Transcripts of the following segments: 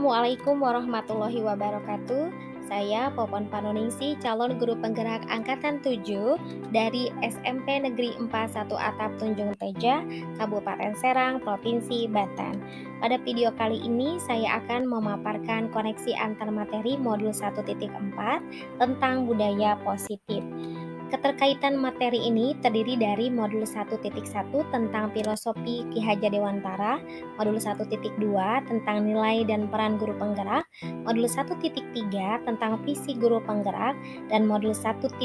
Assalamualaikum warahmatullahi wabarakatuh. Saya Popon Panuningsi, calon guru penggerak angkatan 7 dari SMP Negeri 4 1 Atap Tunjung Teja, Kabupaten Serang, Provinsi Banten. Pada video kali ini saya akan memaparkan koneksi antar materi modul 1.4 tentang budaya positif. Keterkaitan materi ini terdiri dari modul 1.1 tentang filosofi Ki Hajar Dewantara, modul 1.2 tentang nilai dan peran guru penggerak, modul 1.3 tentang visi guru penggerak, dan modul 1.4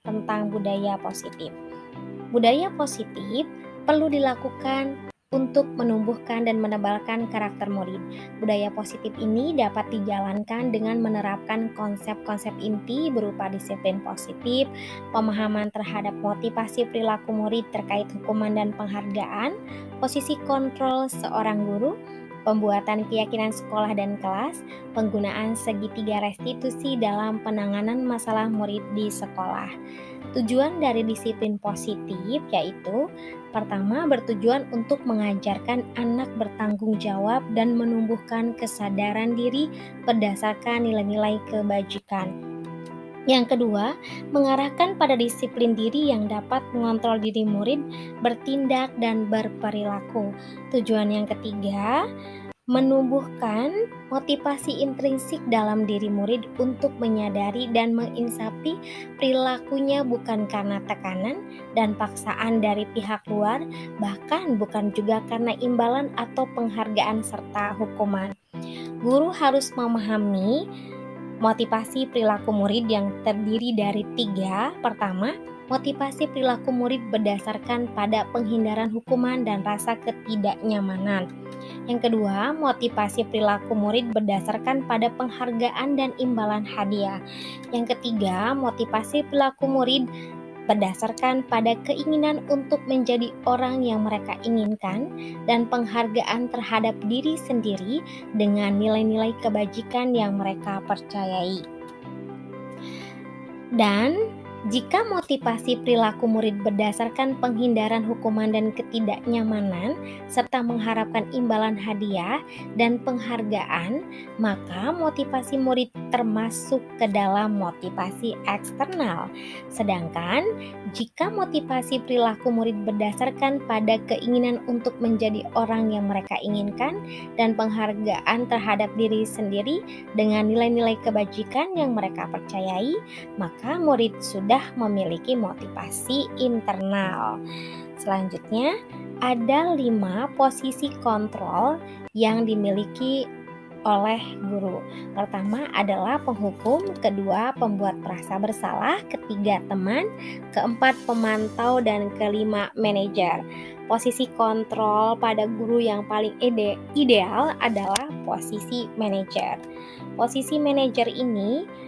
tentang budaya positif. Budaya positif perlu dilakukan untuk menumbuhkan dan menebalkan karakter murid. Budaya positif ini dapat dijalankan dengan menerapkan konsep-konsep inti berupa disiplin positif, pemahaman terhadap motivasi perilaku murid terkait hukuman dan penghargaan, posisi kontrol seorang guru, pembuatan keyakinan sekolah dan kelas, penggunaan segitiga restitusi dalam penanganan masalah murid di sekolah. Tujuan dari disiplin positif yaitu pertama, bertujuan untuk mengajarkan anak bertanggung jawab dan menumbuhkan kesadaran diri berdasarkan nilai-nilai kebajikan. Yang kedua, mengarahkan pada disiplin diri yang dapat mengontrol diri murid bertindak dan berperilaku. Tujuan yang ketiga, menumbuhkan motivasi intrinsik dalam diri murid untuk menyadari dan menginsafi perilakunya bukan karena tekanan dan paksaan dari pihak luar, bahkan bukan juga karena imbalan atau penghargaan serta hukuman. Guru harus memahami motivasi perilaku murid yang terdiri dari 3. Pertama, motivasi perilaku murid berdasarkan pada penghindaran hukuman dan rasa ketidaknyamanan. Yang kedua, motivasi perilaku murid berdasarkan pada penghargaan dan imbalan hadiah. Yang ketiga, motivasi perilaku murid berdasarkan pada keinginan untuk menjadi orang yang mereka inginkan dan penghargaan terhadap diri sendiri dengan nilai-nilai kebajikan yang mereka percayai. Dan jika motivasi perilaku murid berdasarkan penghindaran hukuman dan ketidaknyamanan, serta mengharapkan imbalan hadiah dan penghargaan, maka motivasi murid termasuk ke dalam motivasi eksternal. Sedangkan jika motivasi perilaku murid berdasarkan pada keinginan untuk menjadi orang yang mereka inginkan dan penghargaan terhadap diri sendiri dengan nilai-nilai kebajikan yang mereka percayai, maka murid sudah memiliki motivasi internal. Selanjutnya, ada 5 posisi kontrol yang dimiliki oleh guru. Pertama adalah penghukum, kedua pembuat merasa bersalah, ketiga teman, keempat pemantau, dan kelima manajer. Posisi kontrol pada guru yang paling ideal adalah posisi manajer. Posisi manajer ini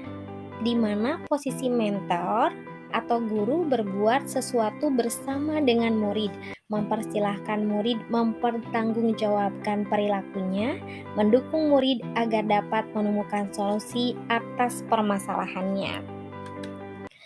di mana posisi mentor atau guru berbuat sesuatu bersama dengan murid, mempersilahkan murid mempertanggungjawabkan perilakunya, mendukung murid agar dapat menemukan solusi atas permasalahannya.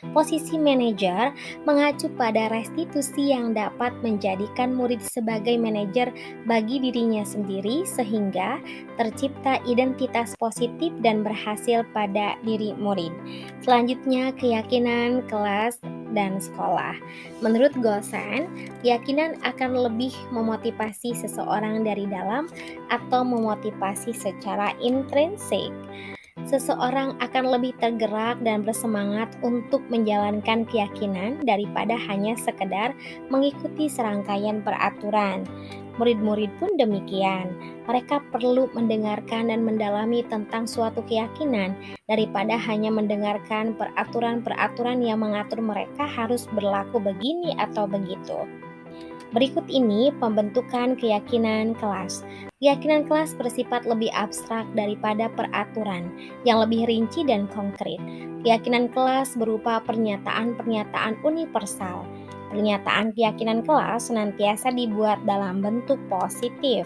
Posisi manajer mengacu pada restitusi yang dapat menjadikan murid sebagai manajer bagi dirinya sendiri sehingga tercipta identitas positif dan berhasil pada diri murid. Selanjutnya, keyakinan kelas dan sekolah. Menurut Gosen, keyakinan akan lebih memotivasi seseorang dari dalam atau memotivasi secara intrinsik. Seseorang akan lebih tergerak dan bersemangat untuk menjalankan keyakinan daripada hanya sekedar mengikuti serangkaian peraturan. Murid-murid pun demikian. Mereka perlu mendengarkan dan mendalami tentang suatu keyakinan daripada hanya mendengarkan peraturan-peraturan yang mengatur mereka harus berlaku begini atau begitu. Berikut ini pembentukan keyakinan kelas. Keyakinan kelas bersifat lebih abstrak daripada peraturan, yang lebih rinci dan konkret. Keyakinan kelas berupa pernyataan-pernyataan universal. Pernyataan keyakinan kelas senantiasa dibuat dalam bentuk positif.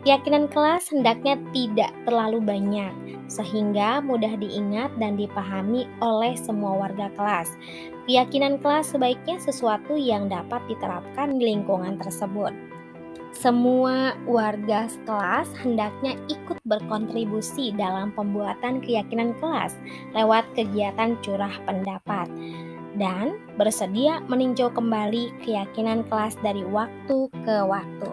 Keyakinan kelas hendaknya tidak terlalu banyak, sehingga mudah diingat dan dipahami oleh semua warga kelas. Keyakinan kelas sebaiknya sesuatu yang dapat diterapkan di lingkungan tersebut. Semua warga kelas hendaknya ikut berkontribusi dalam pembuatan keyakinan kelas lewat kegiatan curah pendapat dan bersedia meninjau kembali keyakinan kelas dari waktu ke waktu.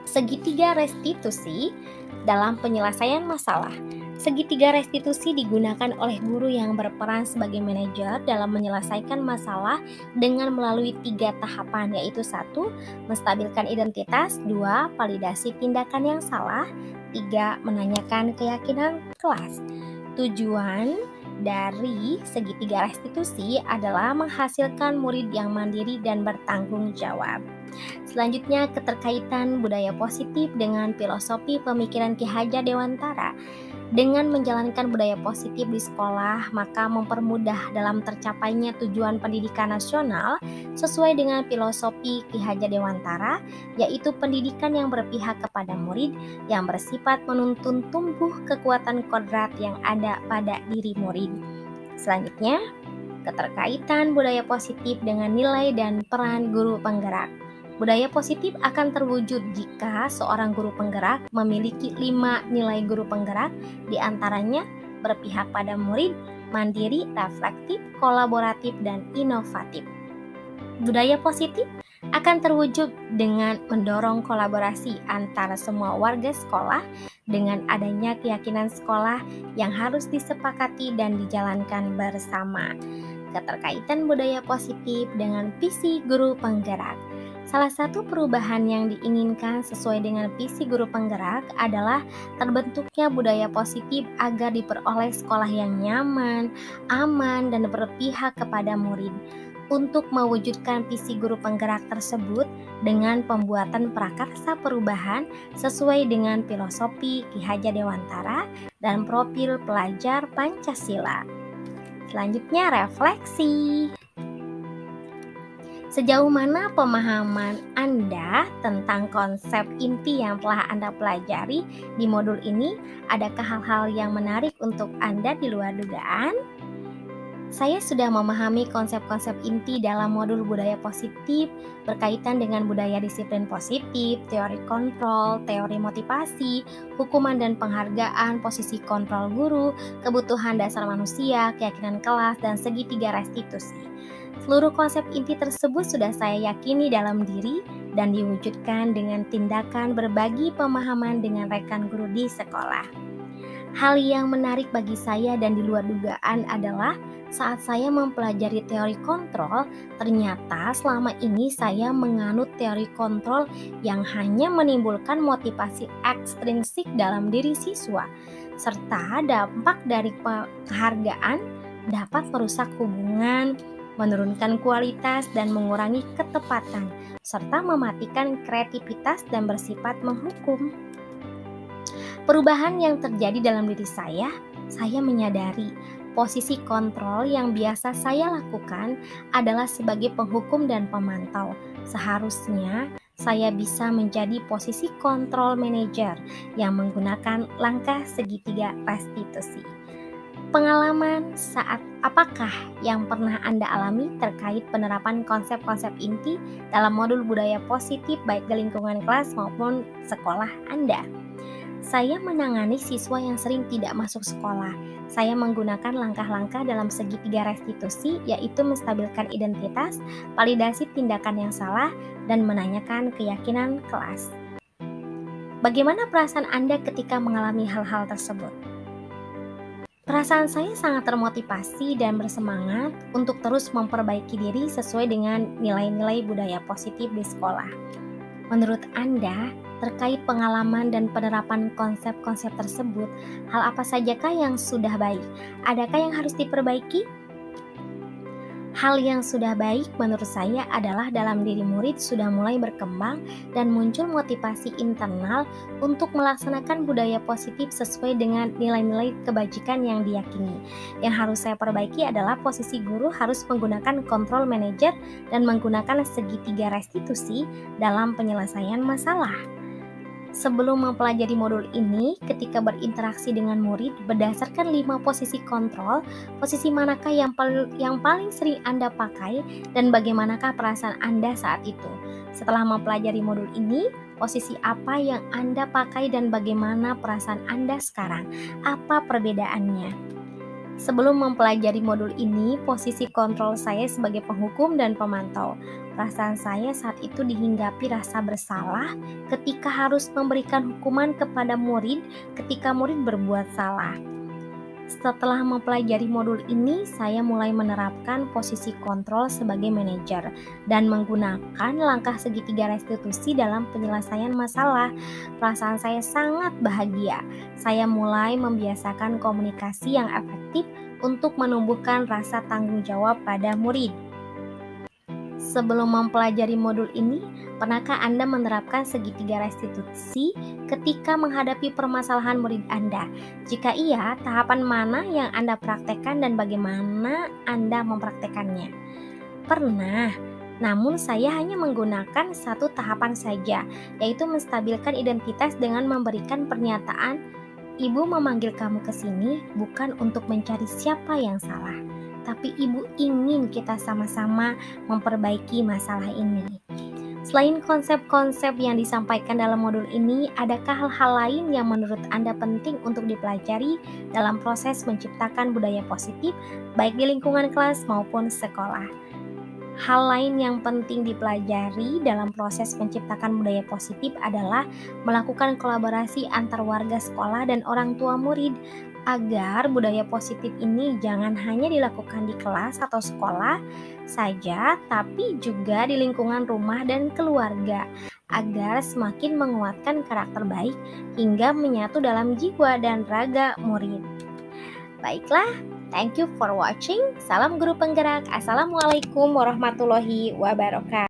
Segitiga restitusi dalam penyelesaian masalah. Segitiga restitusi digunakan oleh guru yang berperan sebagai manajer dalam menyelesaikan masalah dengan melalui 3 tahapan, yaitu 1. Menstabilkan identitas, 2. Validasi tindakan yang salah, 3. Menanyakan keyakinan kelas. Tujuan dari segitiga restitusi adalah menghasilkan murid yang mandiri dan bertanggung jawab. Selanjutnya, keterkaitan budaya positif dengan filosofi pemikiran Ki Hajar Dewantara. Dengan menjalankan budaya positif di sekolah, maka mempermudah dalam tercapainya tujuan pendidikan nasional sesuai dengan filosofi Ki Hajar Dewantara, yaitu pendidikan yang berpihak kepada murid yang bersifat menuntun tumbuh kekuatan kodrat yang ada pada diri murid. Selanjutnya, keterkaitan budaya positif dengan nilai dan peran guru penggerak. Budaya positif akan terwujud jika seorang guru penggerak memiliki 5 nilai guru penggerak, diantaranya berpihak pada murid, mandiri, reflektif, kolaboratif, dan inovatif. Budaya positif akan terwujud dengan mendorong kolaborasi antara semua warga sekolah dengan adanya keyakinan sekolah yang harus disepakati dan dijalankan bersama. Keterkaitan budaya positif dengan visi guru penggerak. Salah satu perubahan yang diinginkan sesuai dengan visi guru penggerak adalah terbentuknya budaya positif agar diperoleh sekolah yang nyaman, aman, dan berpihak kepada murid. Untuk mewujudkan visi guru penggerak tersebut dengan pembuatan prakarsa perubahan sesuai dengan filosofi Ki Hajar Dewantara dan profil pelajar Pancasila. Selanjutnya, refleksi. Sejauh mana pemahaman Anda tentang konsep inti yang telah Anda pelajari di modul ini? Adakah hal-hal yang menarik untuk Anda di luar dugaan? Saya sudah memahami konsep-konsep inti dalam modul budaya positif berkaitan dengan budaya disiplin positif, teori kontrol, teori motivasi, hukuman dan penghargaan, posisi kontrol guru, kebutuhan dasar manusia, keyakinan kelas, dan segitiga restitusi. Seluruh konsep inti tersebut sudah saya yakini dalam diri dan diwujudkan dengan tindakan berbagi pemahaman dengan rekan guru di sekolah. Hal yang menarik bagi saya dan di luar dugaan adalah saat saya mempelajari teori kontrol, ternyata selama ini saya menganut teori kontrol yang hanya menimbulkan motivasi ekstrinsik dalam diri siswa, serta dampak dari penghargaan dapat merusak hubungan, menurunkan kualitas dan mengurangi ketepatan, serta mematikan kreativitas dan bersifat menghukum. Perubahan yang terjadi dalam diri saya menyadari posisi kontrol yang biasa saya lakukan adalah sebagai penghukum dan pemantau. Seharusnya saya bisa menjadi posisi kontrol manajer yang menggunakan langkah segitiga restitusi. Pengalaman saat apakah yang pernah Anda alami terkait penerapan konsep-konsep inti dalam modul budaya positif baik di lingkungan kelas maupun sekolah Anda? Saya menangani siswa yang sering tidak masuk sekolah. Saya menggunakan langkah-langkah dalam segitiga restitusi, yaitu menstabilkan identitas, validasi tindakan yang salah, dan menanyakan keyakinan kelas. Bagaimana perasaan Anda ketika mengalami hal-hal tersebut? Perasaan saya sangat termotivasi dan bersemangat untuk terus memperbaiki diri sesuai dengan nilai-nilai budaya positif di sekolah. Menurut Anda, terkait pengalaman dan penerapan konsep-konsep tersebut, hal apa sajakah yang sudah baik? Adakah yang harus diperbaiki? Hal yang sudah baik menurut saya adalah dalam diri murid sudah mulai berkembang dan muncul motivasi internal untuk melaksanakan budaya positif sesuai dengan nilai-nilai kebajikan yang diyakini. Yang harus saya perbaiki adalah posisi guru harus menggunakan kontrol manajer dan menggunakan segitiga restitusi dalam penyelesaian masalah. Sebelum mempelajari modul ini, ketika berinteraksi dengan murid berdasarkan 5 posisi kontrol, posisi manakah yang paling sering Anda pakai dan bagaimanakah perasaan Anda saat itu? Setelah mempelajari modul ini, Posisi apa yang Anda pakai dan bagaimana perasaan Anda sekarang? Apa perbedaannya? Sebelum mempelajari modul ini, posisi kontrol saya sebagai penghukum dan pemantau. Perasaan saya saat itu dihinggapi rasa bersalah ketika harus memberikan hukuman kepada murid ketika murid berbuat salah. Setelah mempelajari modul ini, saya mulai menerapkan posisi kontrol sebagai manajer dan menggunakan langkah segitiga restitusi dalam penyelesaian masalah. Perasaan saya sangat bahagia. Saya mulai membiasakan komunikasi yang efektif untuk menumbuhkan rasa tanggung jawab pada murid. Sebelum mempelajari modul ini, pernahkah Anda menerapkan segitiga restitusi ketika menghadapi permasalahan murid Anda? Jika iya, tahapan mana yang Anda praktekkan dan bagaimana Anda mempraktekannya? Pernah, namun saya hanya menggunakan satu tahapan saja, yaitu menstabilkan identitas dengan memberikan pernyataan, "Ibu memanggil kamu ke sini bukan untuk mencari siapa yang salah, tapi ibu ingin kita sama-sama memperbaiki masalah ini." Selain konsep-konsep yang disampaikan dalam modul ini, adakah hal-hal lain yang menurut Anda penting untuk dipelajari dalam proses menciptakan budaya positif, baik di lingkungan kelas maupun sekolah? Hal lain yang penting dipelajari dalam proses menciptakan budaya positif adalah melakukan kolaborasi antar warga sekolah dan orang tua murid agar budaya positif ini jangan hanya dilakukan di kelas atau sekolah saja, tapi juga di lingkungan rumah dan keluarga agar semakin menguatkan karakter baik hingga menyatu dalam jiwa dan raga murid. Baiklah, thank you for watching. Salam guru penggerak. Assalamualaikum warahmatullahi wabarakatuh.